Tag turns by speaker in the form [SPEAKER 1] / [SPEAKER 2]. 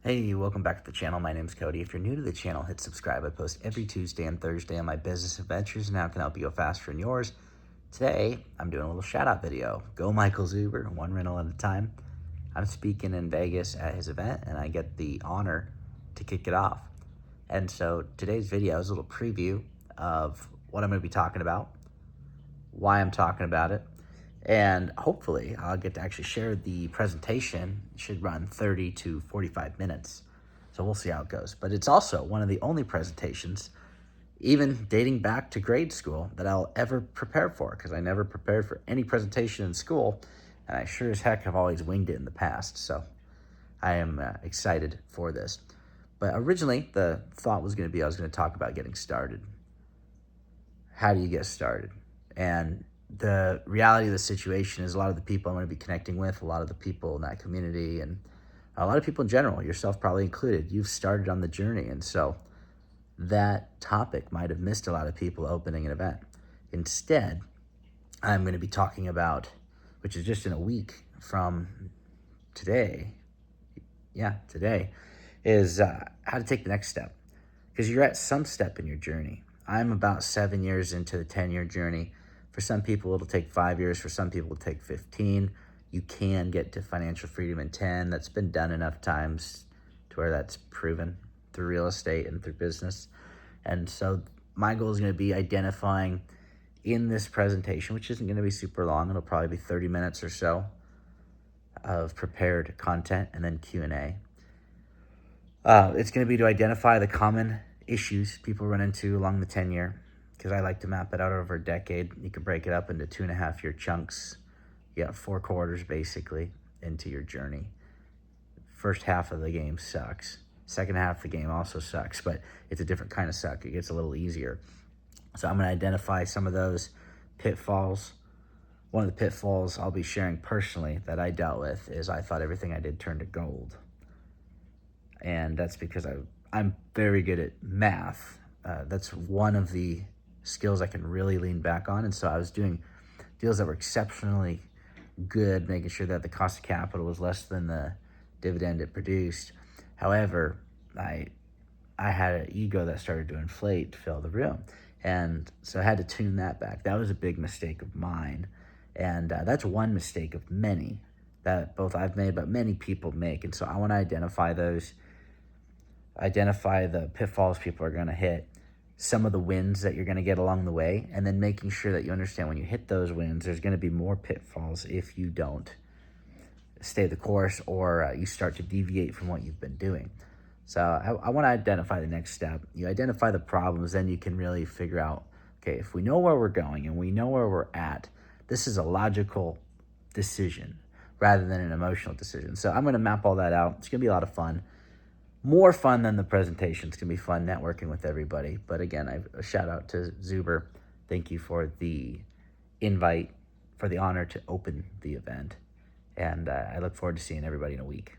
[SPEAKER 1] Hey, welcome back to the channel. My name's Cody. If you're new to the channel, hit subscribe. I post every Tuesday and Thursday on my business adventures and how I can help you go faster in yours. Today, I'm doing a little shout out video. Go Michael Zuber, one rental at a time. I'm speaking in Vegas at his event and I get the honor to kick it off. And so today's video is a little preview of what I'm going to be talking about, why I'm talking about it, and hopefully I'll get to actually share the presentation. It should run 30 to 45 minutes. So we'll see how it goes. But it's also one of the only presentations, even dating back to grade school, that I'll ever prepare for, because I never prepared for any presentation in school, and I sure as heck have always winged it in the past. So I am excited for this. But originally, the thought was going to be I was going to talk about getting started. How do you get started? And the reality of the situation is a lot of the people I'm going to be connecting with, a lot of the people in that community, and a lot of people in general, yourself probably included, you've started on the journey. And so that topic might have missed a lot of people opening an event. Instead, I'm going to be talking about, which is just in a week from today, today, is how to take the next step. Because you're at some step in your journey. I'm about 7 years into the 10-year journey. For some people, it'll take 5 years. For some people, it'll take 15. You can get to financial freedom in 10. That's been done enough times to where that's proven through real estate and through business. And so my goal is going to be identifying in this presentation, which isn't going to be super long. It'll probably be 30 minutes or so of prepared content and then Q&A. It's going to be to identify the common issues people run into along the 10-year, because I like to map it out over a decade. You can break it up into 2.5-year chunks. You got 4 quarters basically into your journey. First half of the game sucks. Second half of the game also sucks, but it's a different kind of suck. It gets a little easier. So I'm going to identify some of those pitfalls. One of the pitfalls I'll be sharing personally that I dealt with is I thought everything I did turned to gold. And that's because I'm very good at math. That's one of the skills I can really lean back on. And so I was doing deals that were exceptionally good, making sure that the cost of capital was less than the dividend it produced. However, I had an ego that started to inflate to fill the room. And so I had to tune that back. That was a big mistake of mine. And that's one mistake of many that both I've made, but many people make. And so I want to identify those, identify the pitfalls people are going to hit, some of the wins that you're going to get along the way, and then making sure that you understand when you hit those wins, there's going to be more pitfalls if you don't stay the course or you start to deviate from what you've been doing. So I want to identify the next step. You identify the problems, then you can really figure out, okay, if we know where we're going and we know where we're at, this is a logical decision rather than an emotional decision. So I'm going to map all that out. It's going to be a lot of fun. More fun than the presentation. It's going to be fun networking with everybody. But again, a shout out to Zuber. Thank you for the invite, for the honor to open the event. And I look forward to seeing everybody in a week.